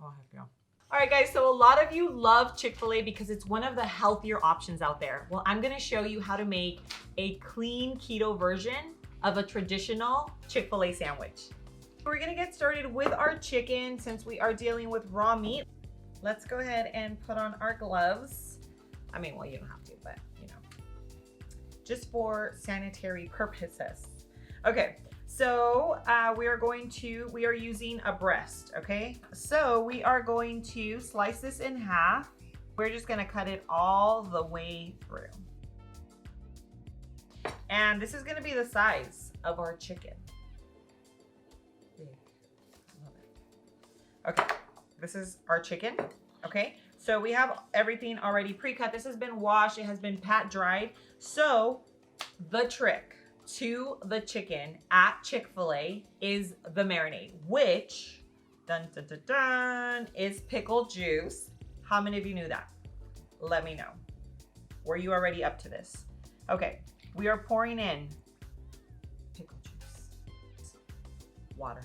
Oh, heck yeah. All right, guys, so a lot of you love Chick-fil-A because it's one of the healthier options out there. Well, I'm gonna show you how to make a clean keto version of a traditional Chick-fil-A sandwich. We're gonna get started with our chicken since we are dealing with raw meat. Let's go ahead and put on our gloves. I mean, well, you don't have to, but you know, just for sanitary purposes. Okay, so we are using a breast, okay? So we are going to slice this in half. We're just gonna cut it all the way through. And this is gonna be the size of our chicken. Big. Love it. Okay, this is our chicken, okay? So we have everything already pre-cut. This has been washed, it has been pat dried. So the trick to the chicken at Chick-fil-A is the marinade, which, dun, dun, dun, dun, is pickle juice. How many of you knew that? Let me know. Were you already up to this? Okay, we are pouring in pickle juice, water.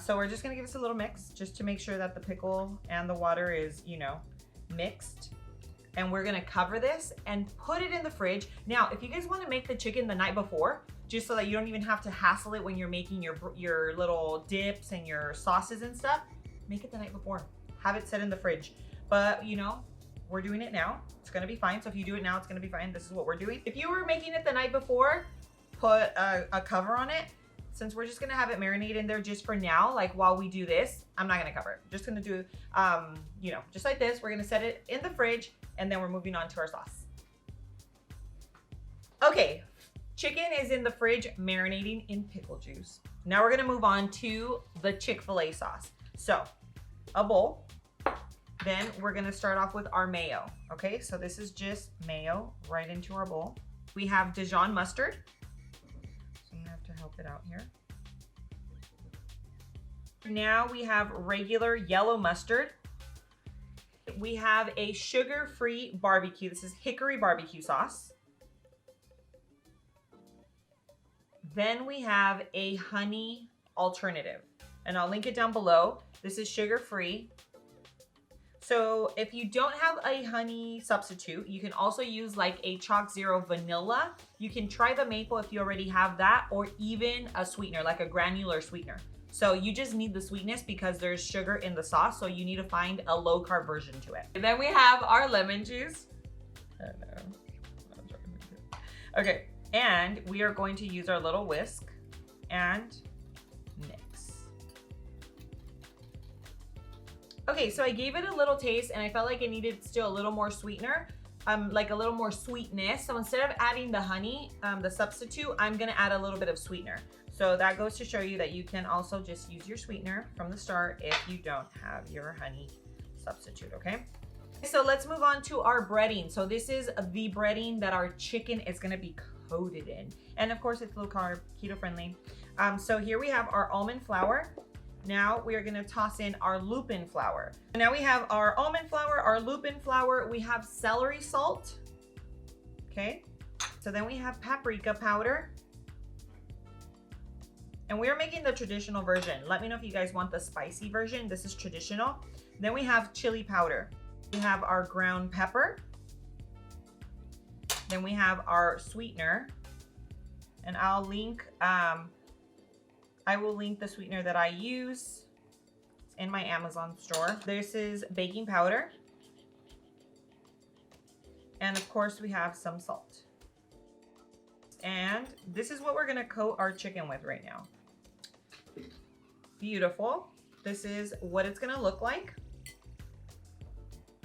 So we're just gonna give this a little mix just to make sure that the pickle and the water is, you know, mixed. And we're gonna cover this and put it in the fridge. Now, if you guys wanna make the chicken the night before, just so that you don't even have to hassle it when you're making your little dips and your sauces and stuff, make it the night before. Have it set in the fridge. But you know, we're doing it now. It's gonna be fine. So if you do it now, it's gonna be fine. This is what we're doing. If you were making it the night before, put a cover on it. Since we're just gonna have it marinate in there just for now, like while we do this, I'm not gonna cover it. Just gonna do, you know, just like this. We're gonna set it in the fridge and then we're moving on to our sauce. Okay, chicken is in the fridge marinating in pickle juice. Now we're gonna move on to the Chick-fil-A sauce. So, a bowl. Then we're gonna start off with our mayo. Okay, so this is just mayo right into our bowl. We have Dijon mustard. So I'm gonna have to help it out here. Now we have regular yellow mustard. We have a sugar-free barbecue. This is hickory barbecue sauce. Then we have a honey alternative, and I'll link it down below. This is sugar-free. So if you don't have a honey substitute, you can also use like a Chalk Zero vanilla. You can try the maple if you already have that, or even a sweetener, like a granular sweetener. So you just need the sweetness because there's sugar in the sauce, so you need to find a low carb version to it. And then we have our lemon juice. Okay, and we are going to use our little whisk and mix. Okay, so I gave it a little taste and I felt like it needed still a little more sweetener, like a little more sweetness. So instead of adding the honey, the substitute, I'm gonna add a little bit of sweetener. So that goes to show you that you can also just use your sweetener from the start if you don't have your honey substitute, okay? So let's move on to our breading. So this is the breading that our chicken is gonna be coated in. And of course it's low carb, keto friendly. So here we have our almond flour. Now we are gonna toss in our lupin flour. Now we have our almond flour, our lupin flour, we have celery salt, okay? So then we have paprika powder. And we are making the traditional version. Let me know if you guys want the spicy version. This is traditional. Then we have chili powder. We have our ground pepper. Then we have our sweetener. And I'll link, I will link the sweetener that I use. It's in my Amazon store. This is baking powder. And of course we have some salt. And this is what we're gonna coat our chicken with right now. Beautiful. This is what it's gonna look like.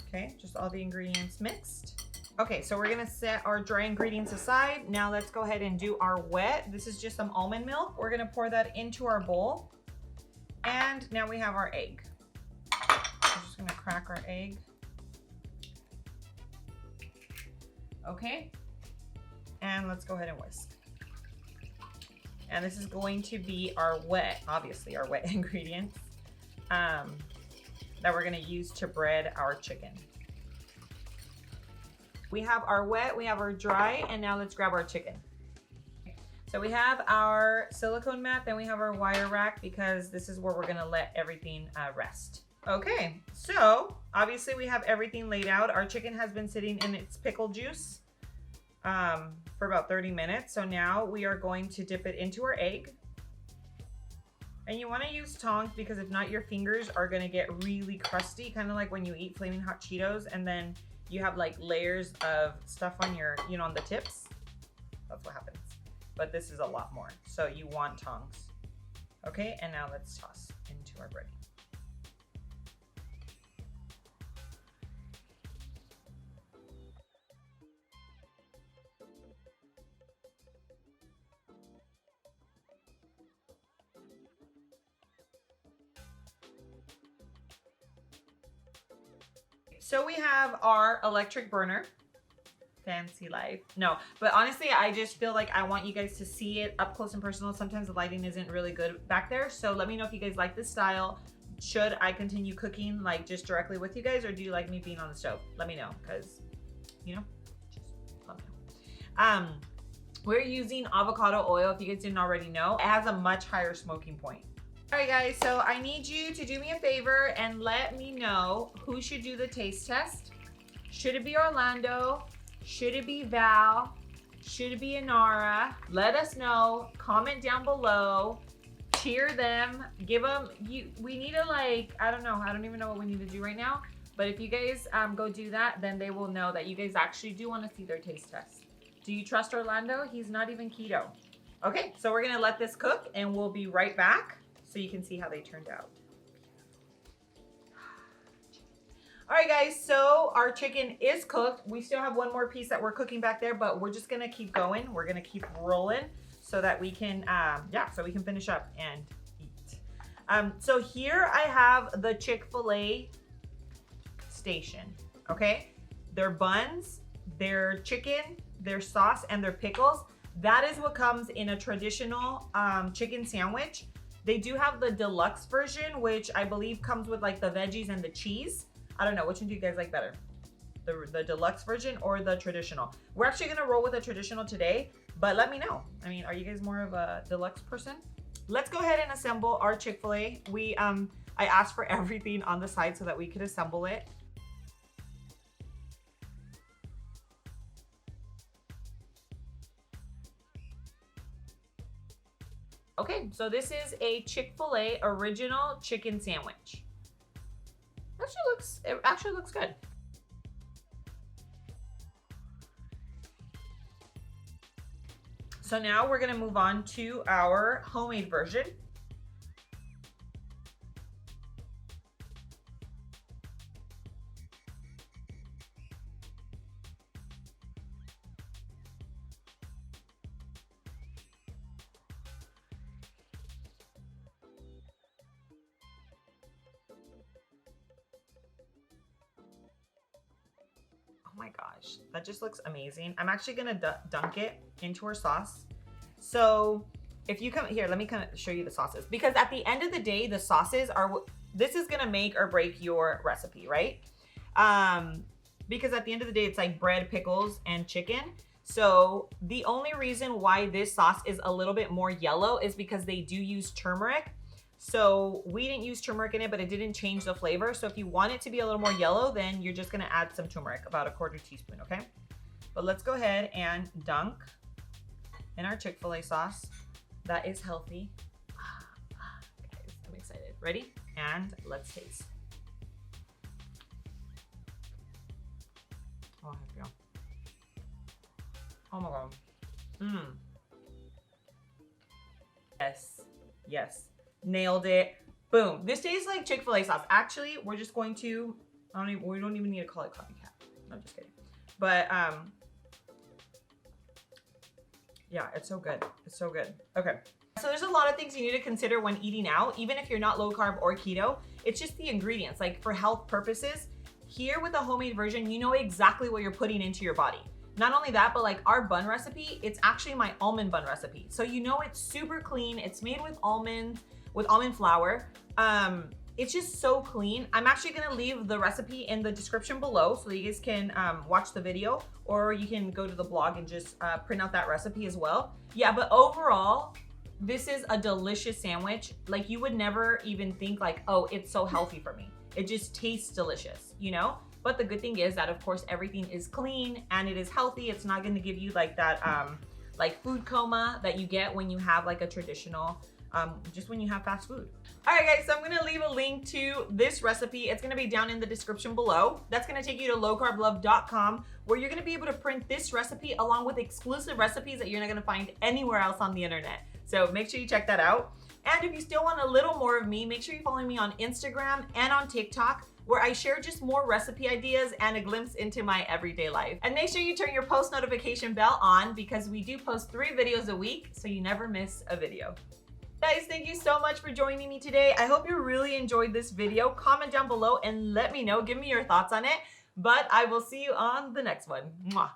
Okay, just all the ingredients mixed. Okay, so we're gonna set our dry ingredients aside. Now let's go ahead and do our wet. This is just some almond milk. We're gonna pour that into our bowl. And now we have our egg. We're just gonna crack our egg. Okay, and let's go ahead and whisk. And this is going to be our wet, obviously our wet ingredients that we're gonna use to bread our chicken. We have our wet, we have our dry, and now let's grab our chicken. So we have our silicone mat, then we have our wire rack because this is where we're gonna let everything rest. Okay, so obviously we have everything laid out. Our chicken has been sitting in its pickle juice for about 30 minutes. So now we are going to dip it into our egg. And you wanna use tongs because if not, your fingers are gonna get really crusty, kind of like when you eat Flaming Hot Cheetos and then you have like layers of stuff on your, you know, on the tips. That's what happens. But this is a lot more. So you want tongs. Okay, and now let's toss into our breading. So we have our electric burner. Fancy life. No, but honestly, I just feel like I want you guys to see it up close and personal. Sometimes the lighting isn't really good back there. So let me know if you guys like this style. Should I continue cooking like just directly with you guys, or do you like me being on the stove? Let me know, because, you know, just let me know. We're using avocado oil, if you guys didn't already know. It has a much higher smoking point. All right, guys, so I need you to do me a favor and let me know who should do the taste test. Should it be Orlando? Should it be Val? Should it be Inara? Let us know. Comment down below. Cheer them. Give them, we need to like, I don't know. I don't even know what we need to do right now. But if you guys go do that, then they will know that you guys actually do want to see their taste test. Do you trust Orlando? He's not even keto. Okay, so we're going to let this cook and we'll be right back so you can see how they turned out. All right, guys, so our chicken is cooked. We still have one more piece that we're cooking back there, but we're just gonna keep going. We're gonna keep rolling so that we can, so we can finish up and eat. So here I have the Chick-fil-A station, okay? Their buns, their chicken, their sauce, and their pickles. That is what comes in a traditional chicken sandwich. They do have the deluxe version, which I believe comes with like the veggies and the cheese. I don't know, which one do you guys like better? The deluxe version or the traditional? We're actually gonna roll with the traditional today, but let me know. I mean, are you guys more of a deluxe person? Let's go ahead and assemble our Chick-fil-A. I asked for everything on the side so that we could assemble it. Okay, so this is a Chick-fil-A original chicken sandwich. It actually looks good. So now we're gonna move on to our homemade version. Oh my gosh, that just looks amazing. I'm actually gonna dunk it into our sauce. So if you come here, let me kind of show you the sauces, because at the end of the day, the sauces are, this is gonna make or break your recipe, right? Because at the end of the day, it's like bread, pickles, and chicken. So the only reason why this sauce is a little bit more yellow is because they do use turmeric. So we didn't use turmeric in it, but it didn't change the flavor. So if you want it to be a little more yellow, then you're just gonna add some turmeric, about 1/4 teaspoon, okay? But let's go ahead and dunk in our Chick-fil-A sauce. That is healthy. Guys, I'm excited. Ready? And let's taste. Oh, here we go. Oh my God. Yes, yes. Nailed it. Boom. This tastes like Chick-fil-A sauce. Actually, we're just going to, we don't even need to call it Copycat. No, I'm just kidding. But yeah, it's so good. It's so good. Okay. So there's a lot of things you need to consider when eating out, even if you're not low carb or keto. It's just the ingredients, like for health purposes. Here with the homemade version, you know exactly what you're putting into your body. Not only that, but like our bun recipe, it's actually my almond bun recipe. So you know it's super clean. It's made with almond flour. It's just so clean. I'm actually gonna leave the recipe in the description below so that you guys can watch the video, or you can go to the blog and just print out that recipe as well. Yeah, but overall, this is a delicious sandwich. Like, you would never even think like, oh, it's so healthy for me. It just tastes delicious, you know? But the good thing is that, of course, everything is clean and it is healthy. It's not gonna give you like that like food coma that you get when you have like a traditional, just when you have fast food. All right, guys, so I'm gonna leave a link to this recipe. It's gonna be down in the description below. That's gonna take you to lowcarblove.com, where you're gonna be able to print this recipe along with exclusive recipes that you're not gonna find anywhere else on the internet. So make sure you check that out. And if you still want a little more of me, make sure you follow me on Instagram and on TikTok, where I share just more recipe ideas and a glimpse into my everyday life. And make sure you turn your post notification bell on, because we do post 3 videos a week, so you never miss a video. Guys, thank you so much for joining me today. I hope you really enjoyed this video. Comment down below and let me know, give me your thoughts on it. But I will see you on the next one. Mwah.